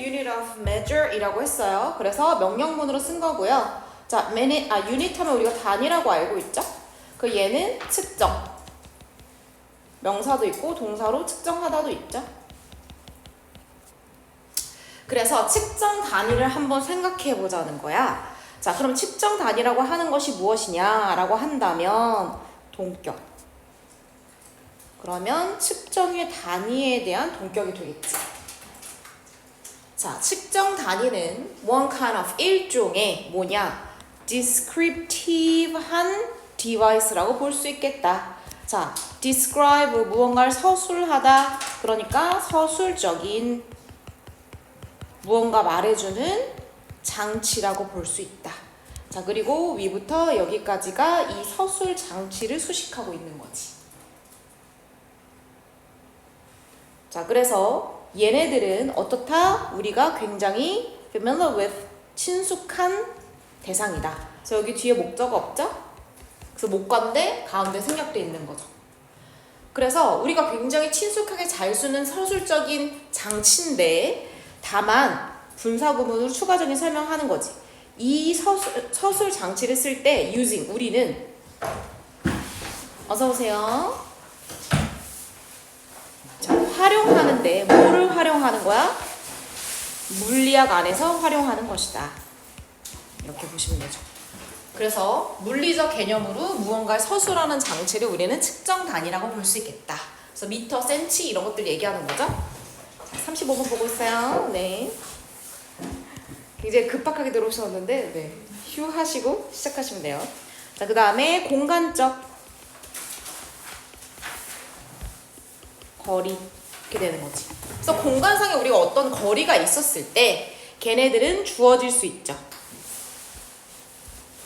unit of measure 이라고 했어요. 그래서 명령문으로 쓴 거고요. 자, unit 하면 우리가 단위라고 알고 있죠? 그 얘는 측정. 명사도 있고 동사로 측정하다도 있죠. 그래서 측정 단위를 한번 생각해 보자는 거야. 자, 그럼 측정 단위라고 하는 것이 무엇이냐라고 한다면 동격. 그러면 측정의 단위에 대한 동격이 되겠지. 자, 측정 단위는 one kind of 일종의 뭐냐? descriptive한 device라고 볼 수 있겠다. 자, describe 무언가를 서술하다. 그러니까 서술적인 무언가 말해주는 장치라고 볼 수 있다. 자, 그리고 위부터 여기까지가 이 서술 장치를 수식하고 있는 거지. 자, 그래서 얘네들은 어떻다? 우리가 굉장히 familiar with, 친숙한 대상이다. 그래서 여기 뒤에 목적 없죠? 그래서 목관데 가운데 생략돼 있는 거죠. 그래서 우리가 굉장히 친숙하게 잘 쓰는 서술적인 장치인데 다만 분사구문으로 추가적인 설명하는 거지. 이 서술 장치를 쓸 때 using, 우리는 어서 오세요. 자, 활용하는데 뭐를 활용하는 거야? 물리학 안에서 활용하는 것이다. 이렇게 보시면 되죠. 그래서 물리적 개념으로 무언가를 서술하는 장치를 우리는 측정 단위라고 볼 수 있겠다. 그래서 미터, 센치 이런 것들 얘기하는 거죠. 자, 35분 보고 있어요. 네. 굉장히 급박하게 들어오셨는데 네. 휴 하시고 시작하시면 돼요. 자, 그 다음에 공간적 거리 이렇게 되는 거지. 그래서 공간상에 우리가 어떤 거리가 있었을 때 걔네들은 주어질 수 있죠.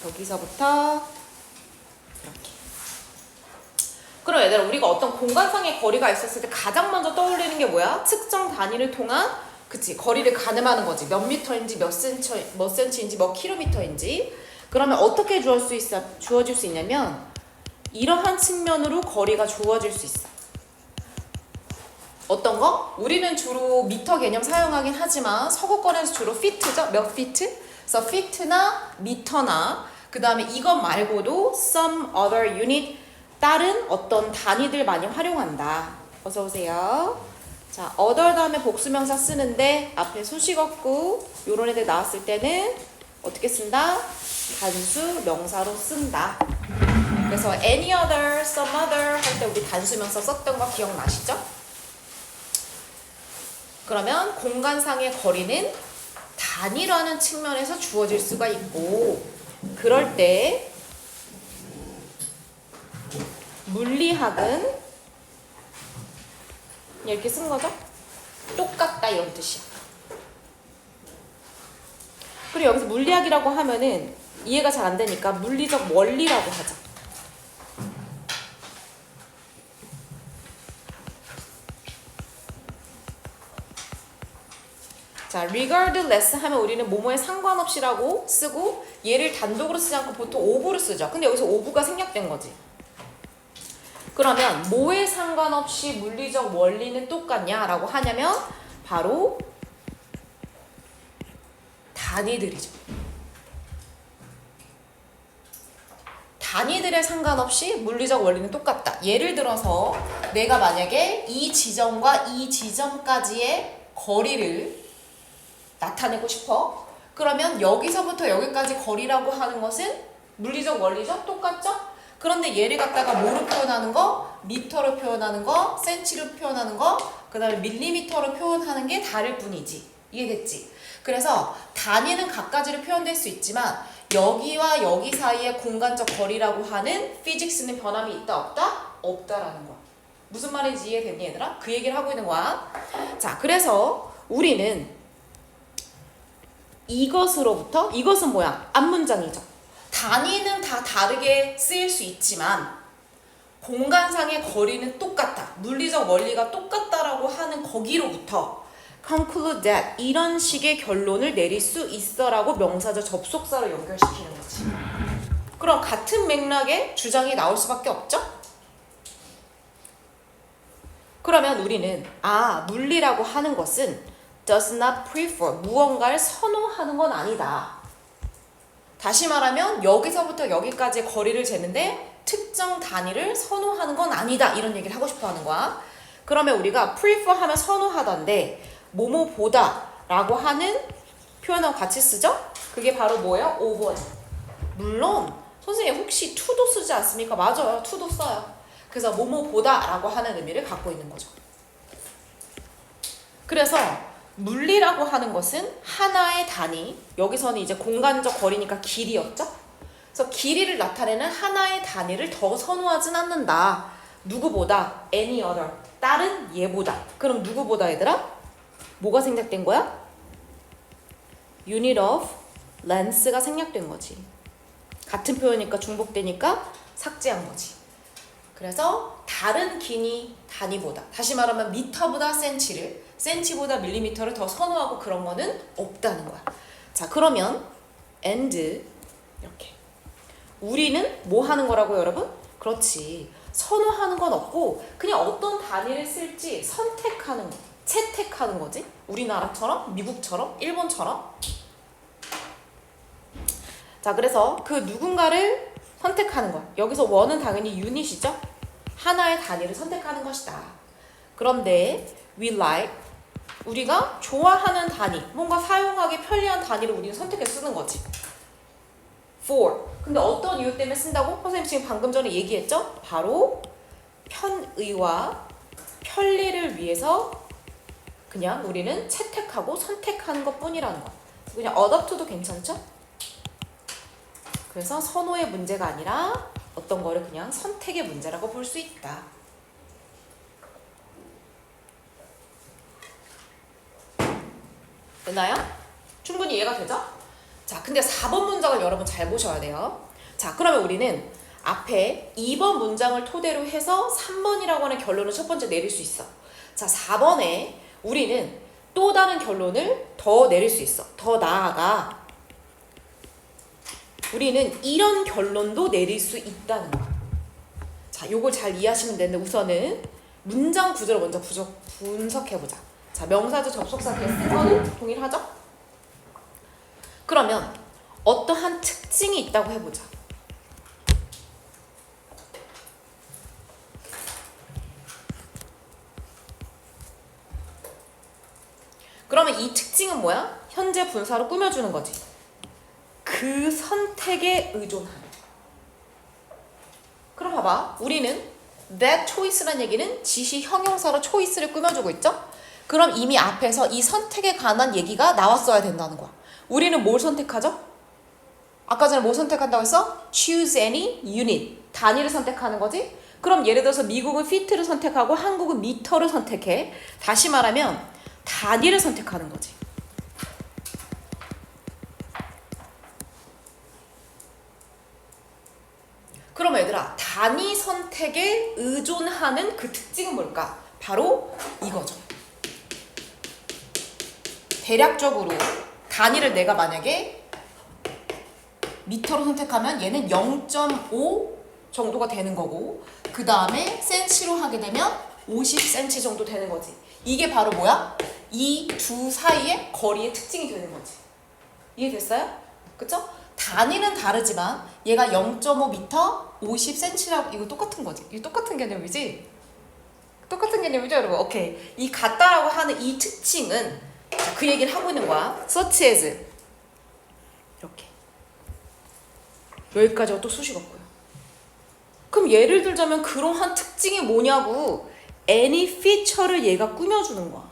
여기서부터 이렇게. 그럼 얘들아, 우리가 어떤 공간상의 거리가 있었을 때 가장 먼저 떠올리는 게 뭐야? 측정 단위를 통한, 그치, 거리를 가늠하는 거지. 몇 미터인지 몇 센치인지 몇 킬로미터인지. 그러면 어떻게 주어질 수 있냐면 이러한 측면으로 거리가 주어질 수 있어. 어떤 거? 우리는 주로 미터 개념 사용하긴 하지만 서구권에서 주로 피트죠. 몇 피트? 그래서 피트나 미터나 그 다음에 이것 말고도 some other unit, 다른 어떤 단위들 많이 활용한다. 어서 오세요. 자, other 다음에 복수명사 쓰는데 앞에 수식 없고 요런 애들 나왔을 때는 어떻게 쓴다? 단수 명사로 쓴다. 그래서 any other, some other 할 때 우리 단수 명사 썼던 거 기억나시죠? 그러면 공간상의 거리는 단위라는 측면에서 주어질 수가 있고, 그럴 때 물리학은 이렇게 쓴 거죠? 똑같다 이런 뜻이야. 그리고 여기서 물리학이라고 하면은 이해가 잘 안 되니까 물리적 원리라고 하자. 자, regardless 하면 우리는 뭐뭐에 상관없이라고 쓰고 얘를 단독으로 쓰지 않고 보통 of를 쓰죠. 근데 여기서 of가 생략된 거지. 그러면 뭐에 상관없이 물리적 원리는 똑같냐라고 하냐면 바로 단위들이죠. 단위들에 상관없이 물리적 원리는 똑같다. 예를 들어서 내가 만약에 이 지점과 이 지점까지의 거리를 나타내고 싶어. 그러면 여기서부터 여기까지 거리라고 하는 것은 물리적 원리죠? 똑같죠? 그런데 얘를 갖다가 뭐로 표현하는 거? 미터로 표현하는 거, 센치로 표현하는 거, 그 다음에 밀리미터로 표현하는 게 다를 뿐이지. 이해겠지? 그래서 단위는 각가지로 표현될 수 있지만 여기와 여기 사이의 공간적 거리라고 하는 피직스는 변함이 있다 없다? 없다라는 거야. 무슨 말인지 이해됐니 얘들아? 그 얘기를 하고 있는 거야. 자, 그래서 우리는 이것으로부터, 이것은 뭐야? 앞문장이죠. 단위는 다 다르게 쓰일 수 있지만 공간상의 거리는 똑같다. 물리적 원리가 똑같다라고 하는 거기로부터 conclude that 이런 식의 결론을 내릴 수 있어라고 명사적 접속사로 연결시키는 거지. 그럼 같은 맥락의 주장이 나올 수밖에 없죠? 그러면 우리는 물리라고 하는 것은 does not prefer 무언가를 선호하는 건 아니다. 다시 말하면 여기서부터 여기까지의 거리를 재는데 특정 단위를 선호하는 건 아니다. 이런 얘기를 하고 싶어 하는 거야. 그러면 우리가 prefer 하면 선호하다인데 뭐뭐보다 라고 하는 표현하고 같이 쓰죠? 그게 바로 뭐예요? over죠. 물론 선생님 혹시 to도 쓰지 않습니까? 맞아요. to도 써요. 그래서 뭐뭐보다 라고 하는 의미를 갖고 있는 거죠. 그래서 물리라고 하는 것은 하나의 단위, 여기서는 이제 공간적 거리니까 길이였죠? 그래서 길이를 나타내는 하나의 단위를 더 선호하진 않는다. 누구보다, any other, 다른 얘보다. 그럼 누구보다 얘들아? 뭐가 생략된 거야? unit of length가 생략된 거지. 같은 표현이니까 중복되니까 삭제한 거지. 그래서 다른 길이 단위보다, 다시 말하면 미터보다 센치보다 밀리미터를 더 선호하고 그런 거는 없다는 거야. 자, 그러면 and 이렇게 우리는 뭐 하는 거라고요, 여러분? 그렇지. 선호하는 건 없고 그냥 어떤 단위를 쓸지 선택하는 거, 채택하는 거지. 우리나라처럼, 미국처럼, 일본처럼. 자, 그래서 그 누군가를 선택하는 거야. 여기서 원은 당연히 유닛이죠. 하나의 단위를 선택하는 것이다. 그런데 we like, 우리가 좋아하는 단위, 뭔가 사용하기 편리한 단위를 우리는 선택해서 쓰는 거지. for. 근데 어떤 이유 때문에 쓴다고? 선생님 지금 방금 전에 얘기했죠? 바로 편의와 편리를 위해서 그냥 우리는 채택하고 선택하는 것 뿐이라는 거. 그냥 adopt도 괜찮죠? 그래서 선호의 문제가 아니라 어떤 거를 그냥 선택의 문제라고 볼 수 있다. 됐나요? 충분히 이해가 되죠? 자, 근데 4번 문장을 여러분 잘 보셔야 돼요. 자, 그러면 우리는 앞에 2번 문장을 토대로 해서 3번이라고 하는 결론을 첫 번째 내릴 수 있어. 자, 4번에 우리는 또 다른 결론을 더 내릴 수 있어. 더 나아가 우리는 이런 결론도 내릴 수 있다는 거야. 자, 요걸 잘 이해하시면 되는데 우선은 문장 구조를 먼저 분석해보자. 자, 명사죠, 접속사 쓴 거는 동일하죠? 그러면 어떠한 특징이 있다고 해보자. 그러면 이 특징은 뭐야? 현재 분사로 꾸며주는 거지. 그 선택에 의존하는. 그럼 봐봐. 우리는 that choice란 얘기는 지시 형용사로 choice를 꾸며주고 있죠? 그럼 이미 앞에서 이 선택에 관한 얘기가 나왔어야 된다는 거야. 우리는 뭘 선택하죠? 아까 전에 뭐 선택한다고 했어? choose any unit. 단위를 선택하는 거지? 그럼 예를 들어서 미국은 feet를 선택하고 한국은 미터를 선택해. 다시 말하면 단위를 선택하는 거지. 그럼 얘들아, 단위 선택에 의존하는 그 특징은 뭘까? 바로 이거죠. 대략적으로 단위를 내가 만약에 미터로 선택하면 얘는 0.5 정도가 되는 거고, 그 다음에 센치로 하게 되면 50cm 정도 되는 거지. 이게 바로 뭐야? 이 두 사이의 거리의 특징이 되는 거지. 이해됐어요? 그쵸? 단위는 다르지만 얘가 0.5m, 50cm라고, 이거 똑같은 거지. 이거 똑같은 개념이지? 똑같은 개념이죠, 여러분? 오케이. 이 같다라고 하는 이 특징은 그 얘기를 하고 있는 거야. such as 이렇게 여기까지가 또 수식 없고요. 그럼 예를 들자면 그러한 특징이 뭐냐고 any feature를 얘가 꾸며주는 거야.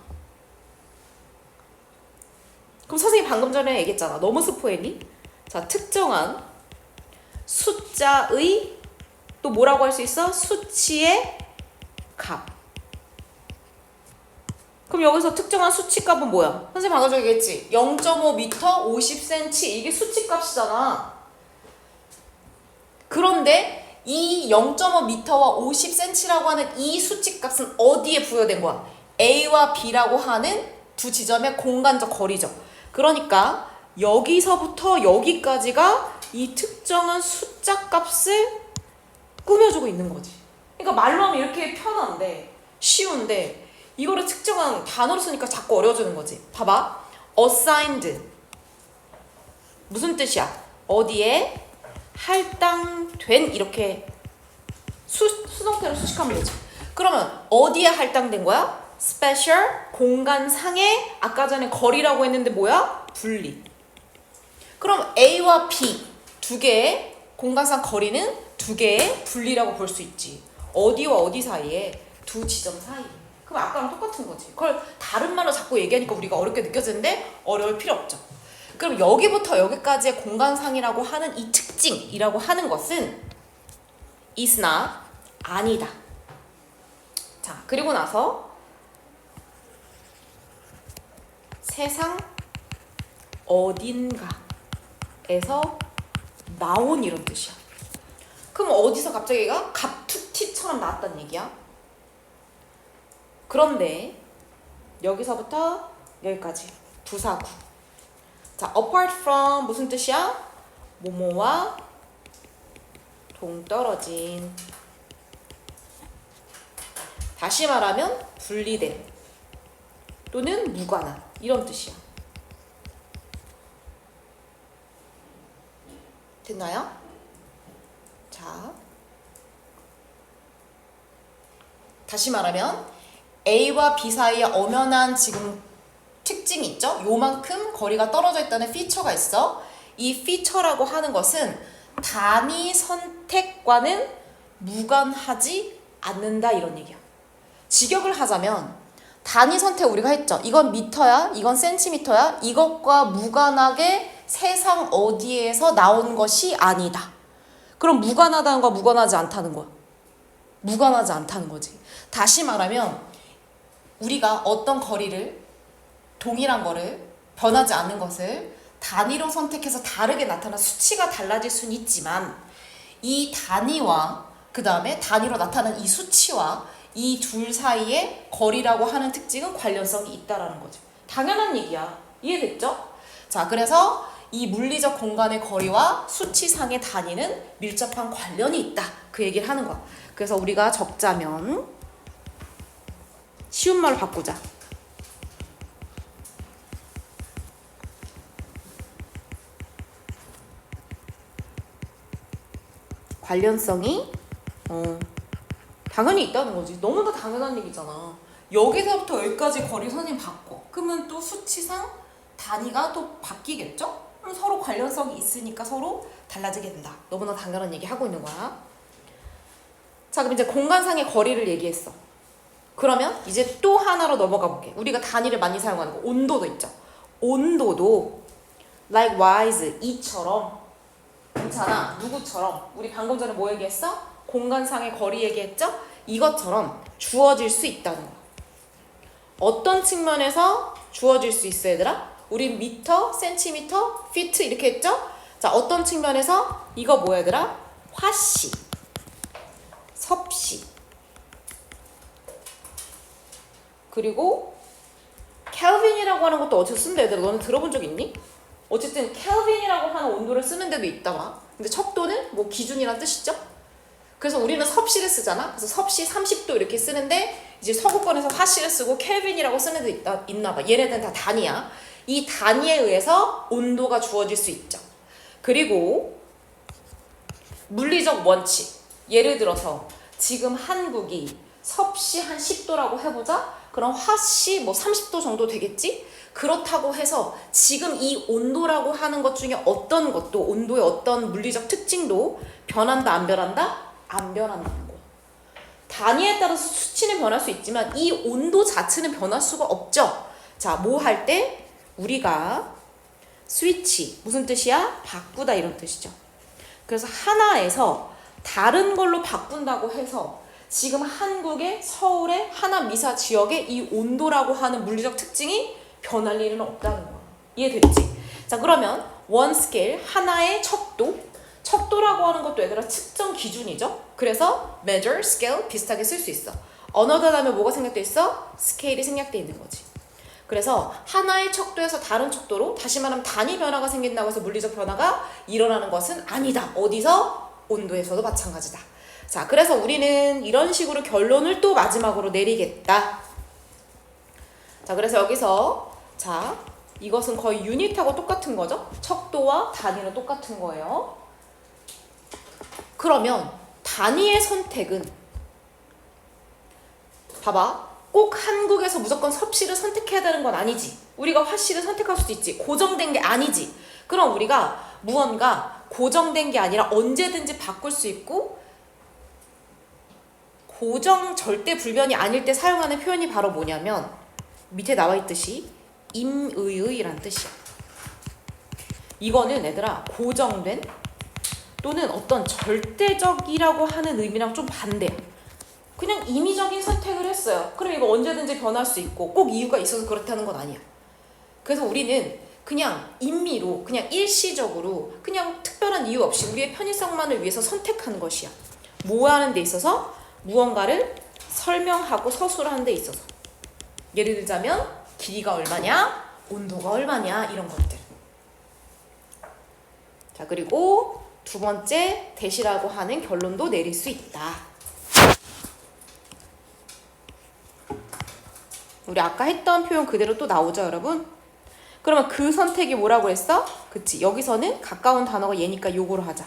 그럼 선생님이 방금 전에 얘기했잖아. 너무 스포했니? 자, 특정한 숫자의 또 뭐라고 할 수 있어? 수치의 값. 그럼 여기서 특정한 수치값은 뭐야? 선생님 방금 전에 얘기했지? 0.5m, 50cm 이게 수치값이잖아. 그런데 이 0.5m와 50cm라고 하는 이 수치값은 어디에 부여된 거야? A와 B라고 하는 두 지점의 공간적 거리죠. 그러니까 여기서부터 여기까지가 이 특정한 숫자 값을 꾸며주고 있는 거지. 그러니까 말로 하면 이렇게 편한데 쉬운데 이거를 측정한 단어로 쓰니까 자꾸 어려워지는 거지. 봐봐. assigned. 무슨 뜻이야? 어디에 할당된 이렇게 수동태로 수식하면 되지. 그러면 어디에 할당된 거야? special 공간상의 아까 전에 거리라고 했는데 뭐야? 분리. 그럼 A와 B 두 개의 공간상 거리는 두 개의 분리라고 볼 수 있지. 어디와 어디 사이에? 두 지점 사이. 그럼 아까랑 똑같은 거지. 그걸 다른 말로 자꾸 얘기하니까 우리가 어렵게 느껴지는데 어려울 필요 없죠. 그럼 여기부터 여기까지의 공간상이라고 하는 이 특징이라고 하는 것은 is not 아니다. 자, 그리고 나서 세상 어딘가에서 나온 이런 뜻이야. 그럼 어디서 갑자기 얘가 갑툭튀처럼 나왔단 얘기야. 그런데 여기서부터 여기까지 부사구. 자, apart from 무슨 뜻이야? 뭐뭐와 동떨어진. 다시 말하면 분리된 또는 무관한 이런 뜻이야. 됐나요? 자, 다시 말하면 A와 B 사이에 엄연한 지금 특징이 있죠? 요만큼 거리가 떨어져 있다는 피처가 있어. 이 피처라고 하는 것은 단위 선택과는 무관하지 않는다 이런 얘기야. 직역을 하자면 단위 선택 우리가 했죠. 이건 미터야, 이건 센티미터야. 이것과 무관하게 세상 어디에서 나온 것이 아니다. 그럼 무관하다는 거야, 무관하지 않다는 거야? 무관하지 않다는 거지. 다시 말하면 우리가 어떤 거리를 동일한 거를 변하지 않는 것을 단위로 선택해서 다르게 나타나 수치가 달라질 수는 있지만 이 단위와 그 다음에 단위로 나타나는 이 수치와 이 둘 사이의 거리라고 하는 특징은 관련성이 있다라는 거죠. 당연한 얘기야. 이해됐죠? 자, 그래서 이 물리적 공간의 거리와 수치상의 단위는 밀접한 관련이 있다. 그 얘기를 하는 거야. 그래서 우리가 적자면 쉬운 말로 바꾸자. 관련성이 당연히 있다는 거지. 너무나 당연한 얘기잖아. 여기서부터 여기까지 거리 선생님 바꿔. 그러면 또 수치상 단위가 또 바뀌겠죠? 그럼 서로 관련성이 있으니까 서로 달라지게 된다. 너무나 당연한 얘기 하고 있는 거야. 자, 그럼 이제 공간상의 거리를 얘기했어. 그러면 이제 또 하나로 넘어가 볼게. 우리가 단위를 많이 사용하는 거 온도도 있죠. 온도도 likewise 이처럼 괜찮아. 누구처럼? 우리 방금 전에 뭐 얘기했어? 공간상의 거리 얘기했죠? 이것처럼 주어질 수 있다는 거야. 어떤 측면에서 주어질 수 있어 얘들아? 우리 미터, 센티미터, 피트 이렇게 했죠? 자, 어떤 측면에서? 이거 뭐야 얘들아? 화씨, 섭씨, 그리고 켈빈이라고 하는 것도 어디서 쓴다 얘들아. 너는 들어본 적 있니? 어쨌든 켈빈이라고 하는 온도를 쓰는 데도 있다와. 근데 척도는 뭐 기준이란 뜻이죠? 그래서 우리는 섭씨를 쓰잖아. 그래서 섭씨 30도 이렇게 쓰는데 이제 서구권에서 화씨를 쓰고 켈빈이라고 쓰는 데 있나 봐. 얘네들은 다 단위야. 이 단위에 의해서 온도가 주어질 수 있죠. 그리고 물리적 원칙. 예를 들어서 지금 한국이 섭씨 한 10도라고 해보자. 그럼 화씨 뭐 30도 정도 되겠지? 그렇다고 해서 지금 이 온도라고 하는 것 중에 어떤 것도 온도의 어떤 물리적 특징도 변한다 안 변한다? 안 변한다는 거. 단위에 따라서 수치는 변할 수 있지만 이 온도 자체는 변할 수가 없죠. 자, 뭐 할 때? 우리가 스위치 무슨 뜻이야? 바꾸다 이런 뜻이죠. 그래서 하나에서 다른 걸로 바꾼다고 해서 지금 한국의 서울의 하나 미사 지역의 이 온도라고 하는 물리적 특징이 변할 일은 없다는 거야. 이해됐지? 자, 그러면 원 스케일 하나의 척도라고 하는 것도 얘들아 측정 기준이죠. 그래서 measure, scale 비슷하게 쓸 수 있어. 언어다 하면 뭐가 생략돼 있어? 스케일이 생략돼 있는 거지. 그래서 하나의 척도에서 다른 척도로 다시 말하면 단위 변화가 생긴다고 해서 물리적 변화가 일어나는 것은 아니다. 어디서? 온도에서도 마찬가지다. 자, 그래서 우리는 이런 식으로 결론을 또 마지막으로 내리겠다. 자, 그래서 여기서 자, 이것은 거의 유닛하고 똑같은 거죠? 척도와 단위는 똑같은 거예요. 그러면 단위의 선택은 봐봐. 꼭 한국에서 무조건 섭씨를 선택해야 되는 건 아니지. 우리가 화씨를 선택할 수도 있지. 고정된 게 아니지. 그럼 우리가 무언가 고정된 게 아니라 언제든지 바꿀 수 있고 고정 절대 불변이 아닐 때 사용하는 표현이 바로 뭐냐면 밑에 나와 있듯이 임의의란 뜻이야. 이거는 얘들아 고정된 또는 어떤 절대적이라고 하는 의미랑 좀 반대야. 그냥 임의적인 선택을 했어요. 그럼 이거 언제든지 변할 수 있고 꼭 이유가 있어서 그렇다는 건 아니야. 그래서 우리는 그냥 임의로 그냥 일시적으로 그냥 특별한 이유 없이 우리의 편의성만을 위해서 선택하는 것이야. 뭐 하는 데 있어서 무언가를 설명하고 서술하는 데 있어서. 예를 들자면 길이가 얼마냐, 온도가 얼마냐 이런 것들. 자, 그리고 두 번째 대시라고 하는 결론도 내릴 수 있다. 우리 아까 했던 표현 그대로 또 나오죠, 여러분? 그러면 그 선택이 뭐라고 했어? 그치, 여기서는 가까운 단어가 얘니까 요거로 하자.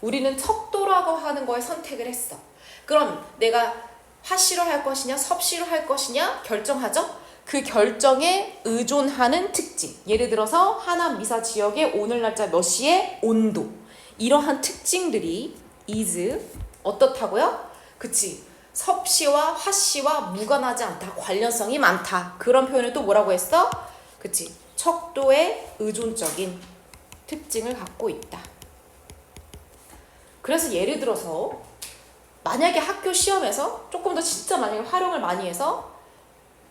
우리는 척도라고 하는 거에 선택을 했어. 그럼 내가 화씨로 할 것이냐 섭씨로 할 것이냐 결정하죠? 그 결정에 의존하는 특징. 예를 들어서 하남 미사 지역의 오늘 날짜 몇 시에 온도. 이러한 특징들이 is 어떻다고요? 그치, 섭씨와 화씨와 무관하지 않다. 관련성이 많다. 그런 표현을 또 뭐라고 했어? 그치, 척도의 의존적인 특징을 갖고 있다. 그래서 예를 들어서 만약에 학교 시험에서 조금 더 진짜 만약에 활용을 많이 해서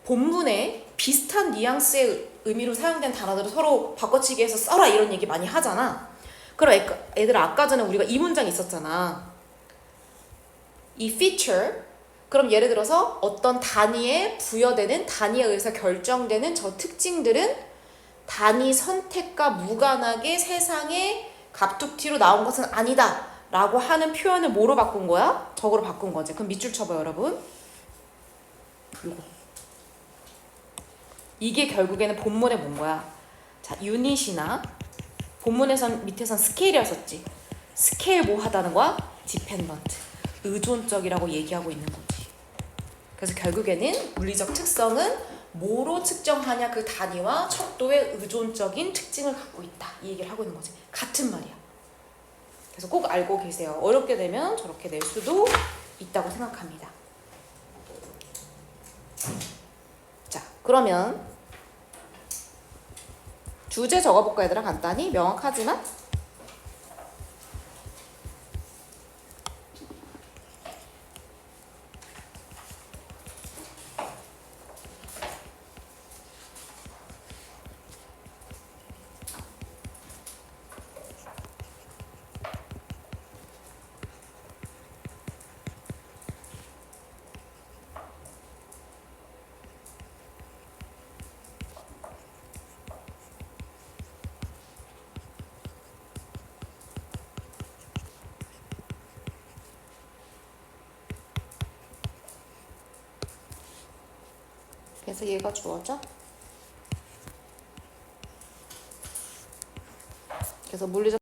본문에 비슷한 뉘앙스의 의미로 사용된 단어들을 서로 바꿔치기 해서 써라 이런 얘기 많이 하잖아. 그럼 애들 아까 전에 우리가 이 문장 있었잖아. 이 feature, 그럼 예를 들어서 어떤 단위에 부여되는 단위에 의해서 결정되는 저 특징들은 단위 선택과 무관하게 세상에 갑툭튀로 나온 것은 아니다 라고 하는 표현을 뭐로 바꾼 거야? 저거로 바꾼 거지. 그럼 밑줄 쳐봐요, 여러분. 요거. 이게 결국에는 본문에 뭔 거야? 자, 유닛이나 본문에선 밑에선 스케일이었었지. 스케일 뭐 하다는 거야? 디펜던트. 의존적이라고 얘기하고 있는 거지. 그래서 결국에는 물리적 특성은 뭐로 측정하냐 그 단위와 척도의 의존적인 특징을 갖고 있다. 이 얘기를 하고 있는 거지. 같은 말이야. 그래서 꼭 알고 계세요. 어렵게 되면 저렇게 낼 수도 있다고 생각합니다. 자, 그러면 주제 적어볼까 얘들아? 간단히 명확하지만 그래서 얘가 주어져. 그래서 물리적